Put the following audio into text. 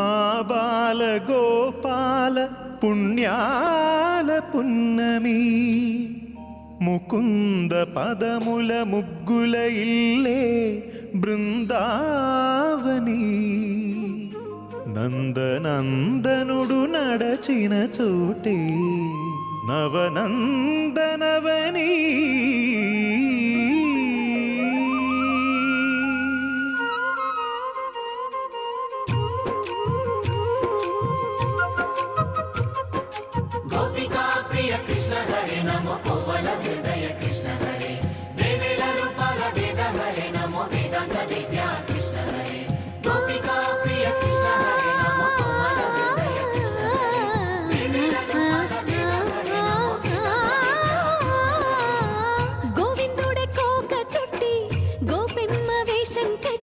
ఆ బాల గోపాల పుణ్యాల పున్నమి ముకుంద పదముల ముగ్గుల ఇల్లే బృందావని నందనందనుడు నడచిన చోటే నవనందనవని గోపికా ప్రియ కృష్ణ హరి నమో కోవల